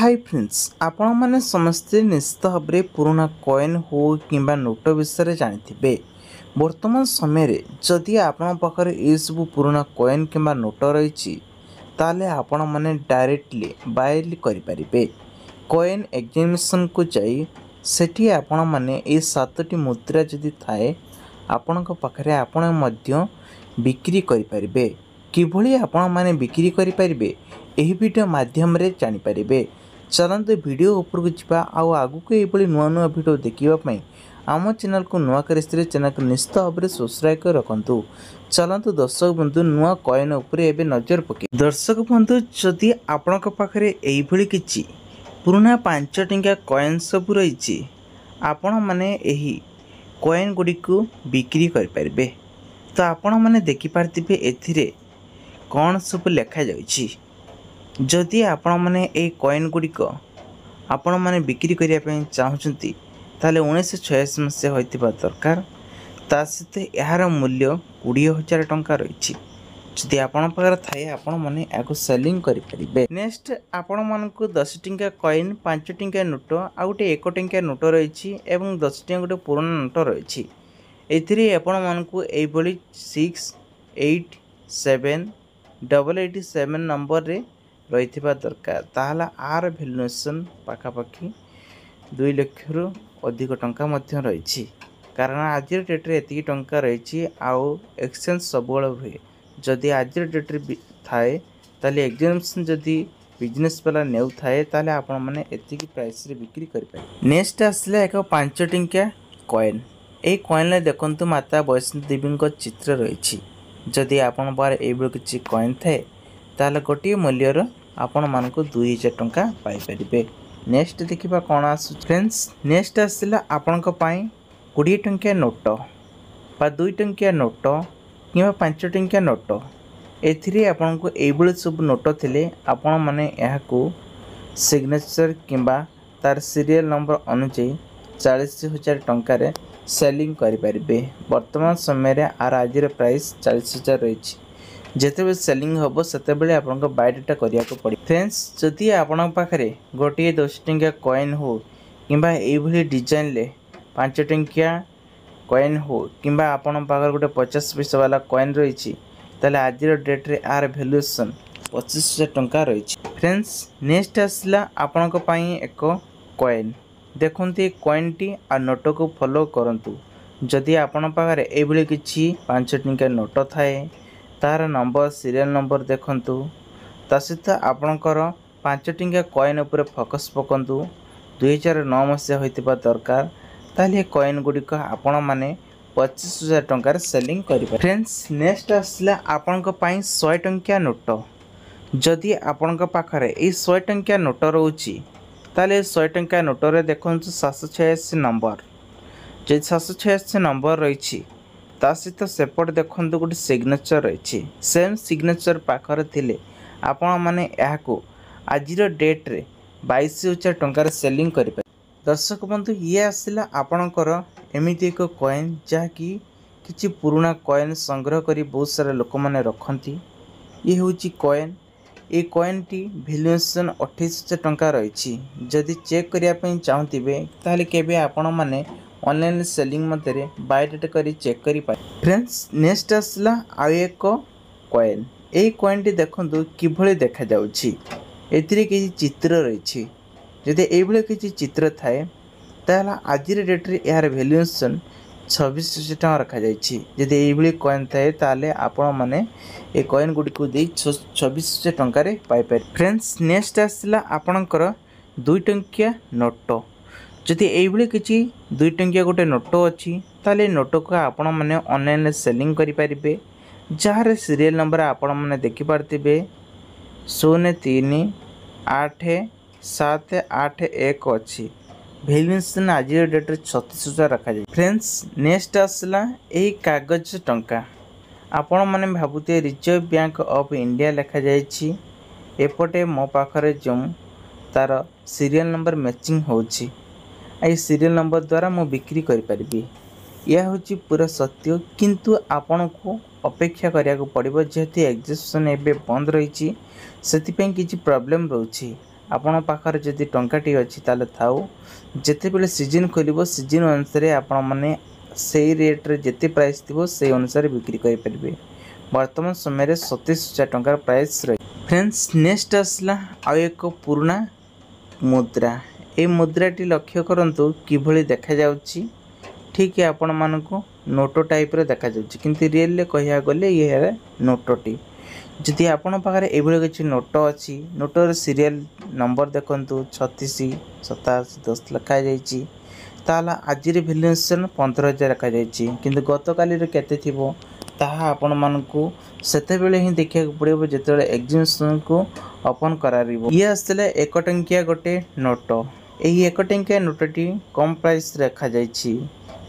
Hi friends, आपण माने समस्ते निश्चित भाव में पुराना कॉइन हो किंबा नोट विषय जानते। वर्तमान समय रे जदि आपण पाखरे ये सब पुराना कॉइन किंबा नोट रही ताले आपण माने डायरेक्टली बाय करि परिबे। कॉइन एग्जामिनेशन को जाई सेठी आपण माने ए 7टी मुद्रा जदि थाए आपण पाखरे आपण मध्य बिक्री करि परिबे। किभली आपण माने बिक्री करि परिबे एही वीडियो माध्यम रे जानि परिबे। चलते वीडियो उपरକୁ ଯିବା ଆଉ ଆଗକୁ ଏଇଭଳି ନୂଆ ନୂଆ ଭିଡ଼ିଓ ଦେଖିବା ପାଇଁ ଆମ ଚ୍ୟାନେଲକୁ ନୂଆ କରିଥିଲେ ଚ୍ୟାନେଲକୁ ନିଶ୍ଚିତ ଭାବରେ ସବସ୍କ୍ରାଇବ୍ କରି ରଖନ୍ତୁ। ଚଲନ୍ତୁ ଦର୍ଶକ ବନ୍ଧୁ ନୂଆ କଏନ୍ ଉପରେ ଏବେ ନଜର ପକାଇ। ଦର୍ଶକ ବନ୍ଧୁ ଯଦି ଆପଣଙ୍କ ପାଖରେ ଏଇଭଳି କିଛି ପୁରୁଣା 5 ଟଙ୍କିଆ କଏନ୍ ସବୁ ରହିଛି ଆପଣମାନେ ଏହି କଏନ୍ ଗୁଡ଼ିକୁ ବିକ୍ରି କରିପାରିବେ। ତ ଆପଣମାନେ ଦେଖିପାରୁଥିବେ ଏଥିରେ କ'ଣ ସବୁ ଲେଖାଯାଇଛି। जदि आपण मैंने ये कॉइन गुड़िक आपण मैंने बिक्री करने चाहते ताले 1986 मसीहा होता दरकार। ता सहित यार मूल्य 20,000 टंका रही। जदि आपण पाखरे थाए आपण मैंने या सेलिंग करें। नेक्स्ट आपण मानक 10 टंकिया कॉइन 5 टंकिया नोट आ गोटे 1 टंकिया नोट रही और 10 टंकिया गोटे पुराना नोट रही। एथिरे आपण मानक एभली 687 नंबर रे रही दरकार। ताहला आर भैल्यूएसन पाखापाखि 2 लाख रु अधिक टंका मध्य रही। कारण आज डेट्रे एति टंका रही आउ एक्सचेंज सब हुए। जदि आज डेट्रे थाए ताले एग्जामिनेशन जदि बिजनेस वाला नेउ थाए ताले आपण माने एति प्राइस रे बिक्री करि पाए। नेक्स्ट आसला एक 5 टंकिया कॉइन। ए कॉइन ले देखंतु माता वैष्णो देवी को चित्र रही। जदि आपण बार एबो किछि कॉइन थाए ताले गोटे मूल्यर आपण मानक 2,000 टंका पाई परिबे। नेक्स्ट देखिबा कोन आसु फ्रेंड्स। नेक्स्ट आसला आपण को पाई 20 टंकिया नोट बा 2 टंकिया नोट किंबा 5 टंकिया नोट। एथिरे आपण को एबुल सब नोट थिले आपण माने याको सिग्नेचर किंबा तार सीरियल नंबर अनुसार 40,000 टंका रे सेलिंग करि परिबे। वर्तमान समय रे आर आजिर प्राइस 40,000 रही। जिते सेलिंग हम से आपको बायोडाटा करने को पड़े। फ्रेंड्स जदि आपण पाखे गोटे 10 टंकिया कॉइन हो किंबा ये डिजाइन ले 5 टंकिया कॉइन हो किंबा आपण पाखे गोटे 50 पैसा वाला कॉइन रही ताले आज डेट्रे आर भैल्यूएसन 25,000 टंका रही। फ्रेंड्स नेक्स्ट आसला आपण एक कॉइन। देखते कॉइन टी आ नोट को फॉलो करंतु। जदि आपण पाखे एभली किछि 5 टंकिया नोट थाए तार नंबर सीरियल नंबर देखंतु। ता सहित आपणकर 5 टंकिया कॉइन उपर फोकस पकंतु। 2009 मसीहा होइतिबा दरकार। ताले कॉइन गुड़िक आपण माने 25,000 टंकार सेलिंग करिबा। फ्रेंड्स नेक्स्ट आसला आपणक पई 100 टंकिया नोट। जदि आपणक पाखरे ए 100 टंकिया नोट रहउची ताले 100 टंकिया नोट रे देखंतु 786 नंबर। जे 786 नंबर रही ता सहित सेपट देखते गोटे सिग्नेचर रही। सेम सिग्नेचर पाखरे थिले आपण माने याको आज डेट्रे 22,000 टंकार सेलिंग करें। दर्शक बंधु ये आसला आपणकर एमती एक कॉइन जहाँकि किसी पुराना कॉइन संग्रह करी बहुत सारा लोक मैंने रखती। ये हूँ कॉइन। ये कॉइन टी भैल्यूएसन 28,000 टंका रही। जदि चेक करने चाहूबे ताले केबे आपण माने ऑनलाइन सेलिंग मध्य बायोडाटा करी चेक करि पाए। फ्रेंड्स नेक्स्ट आसला आ एक कॉइन। ए कॉइन टी देखंतु किभली देखा जाउछि। एथिरे किछि चित्र रही। जदि एभले किछि चित्र थाए ताला आज डेट्रे यार भैल्यूएसन 26,000 टंका रखा जाइछि। जदि एभली कॉइन थाए ताले आपण माने ए कॉइन गुडी को दे 26,000 टंका रे पाई पाए। फ्रेंड्स नेक्स्ट आसला आपणकर 2 टंकिया नोट। जदि एभली किछि 2 टंकिया गोटे नोट अच्छी ताले नोट को आपण माने ऑनलाइन सेलिंग करि परिबे। जहार सीरियल नंबर आपण माने देखि पारतिबे 03387881 अच्छी। भैल्यूएसन आज डेट्रे 36,000 रखा जाए। फ्रेंड्स नेक्स्ट आसला यही कागज टंका। आपण माने भाबुते रिजर्व बैंक ऑफ इंडिया लिखा जाइछि। एपटे मो पाखरे जो तार सीरियल नंबर मैचिंग होछि आई सीरियल नंबर द्वारा मु बिक्री करि परिबी। यह हूँ पूरा सत्य किंतु आपण को अपेक्षा करिया को पड़िबो। जेहेतु एग्जीबिशन एबे बंद रही से किसी प्रॉब्लम रोची आपण पाखरे जदि टंकाटी अच्छी ताले थाऊ जिते बेले सीजन खोल सीजन अनुसार आपण मैंने से रेट रे जिते प्राइस थी से अनुसार बिक्री करेंगे। वर्तमान समय 37,000 टंकार प्राइस रही। फ्रेंड्स नेक्स्ट आसला आउ एक पुराना मुद्रा। ये मुद्राटी लक्ष्य करंतु किभली देखा जाउची ठीक है आपण मानकु नोटो टाइप रे देखा जाउची किंतु रियल रे कहिया गले ये नोटोटी। जदि आपण पाखरे एभली किछि नोट अछि नोटर सीरियल नंबर देखंतु 36 27 10 लिखा जाइछि ताला आजिर वैल्यूएशन 15,000 लिखा जाइछि किंतु गतकाली रे केते थिबो ताहा आपण मानकु सेते बेले ही देखिया पड़िबो जेतेले एग्जीबिशन को ओपन करारिबो। ये आस्तले 1 टंकिया गोटे नोट। एही 1 टंकिया नोटटी कम प्राइस रखा जाइछि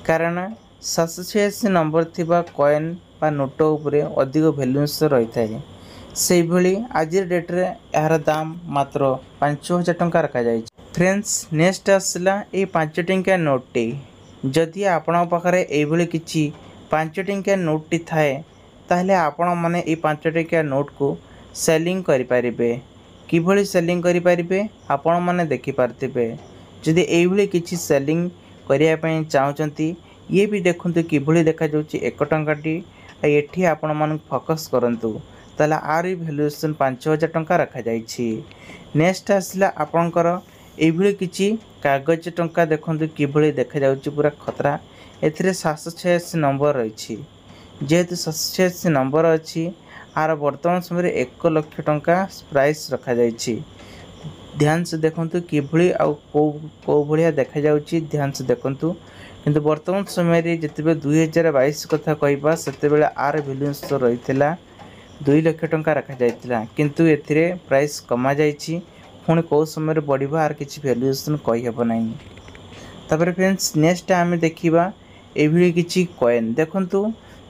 कारण 786 नंबर थिबा कॉइन बा नोट उपरे अधिक वैल्यूएशन रही थाए। से भली आज डेट रे यार दाम मात्र 5,000 टंका रखा जाए। फ्रेंड्स नेक्स्ट आसला ये 5 टंकिया नोटटी। जदि आपण पाखरे एभली किछि 5 टंकिया नोटटी थाए ताहले आपण माने ये 5 टंकिया नोट को सेलिंग करि परिबे। किभली सेलिंग करि परिबे आपण माने देखि पारतिबे। जदि एभली किछि सेलिंग करिया पई चाहउचंती ये भी देखंतु किभली देखा जाउची 1 टंकाटी एठी आपण माने फोकस करंतु ताला आर वैल्यूएशन 5,000 टंका रखा जाइछि। नेक्स्ट आसला आपणकर एभली किछि कागज टंका देखंतु किभली देखा जाउची पूरा खतरा। एथिरे 786 नंबर रहिछि जेहेतु 786 नंबर अछि आर वर्तमान समय 1 लाख टंका प्राइस रखा जाइछि। ध्यान से देखंतु किभली आ को भलिया देखा जाउची ध्यान से देखंतु किंतु वर्तमान समय रे जतिबे 2022 कथा कहबा सेते बेले आर वैल्यूएशन रहितला 2 लाख टंका रखा जाइतिला किंतु एथिरे प्राइस कमा जाइछि पुणी को समय बढ़िबा आर किछि वैल्यूएशन कहि हेबो नाही। तापर फ्रेंड्स नेक्स्ट आमे देखिबा एभली किछि कॉइन देखंतु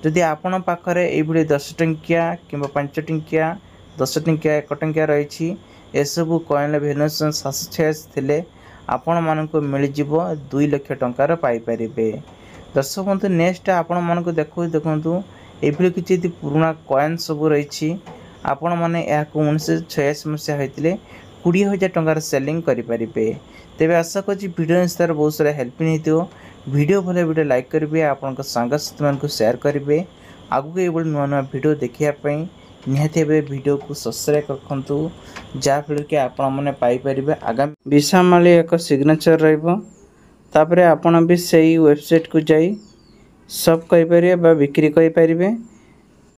जदि आपण पाखरे एभली 10 टंकिया किंबा 5 टंकिया 10 टंकिया 1 टंकिया रहिछि एसबु कॉइन वैल्यूएशन 786 थिले आपण मानको मिल जिवो 2 लाख टंका र पाई परिबे। दर्शक बंधु नेक्स्ट आपण मानको देखंतु एभली किछि पुराना कॉइन सब रही आपण मैंने 1986 मसीहा होते 20,000 टंकार सेलिंग करें। तेज आशा करी वीडियो इंस्टार बहुत सारा हेल्पिंग होती वीडियो भले वीडियो लाइक करेंगे आपण सांगसाथी मानक शेयर करेंगे आगू ये नुआ नुआ वीडियो देखापी निहाती वीडियो को सब्सक्राइब रखु जहाँफल कि आपण मैंने पाइपर आगामी विशामाली एक सिग्नेचर रही आपण भी से वेबसाइट को जाई सब करें बिक्री करें।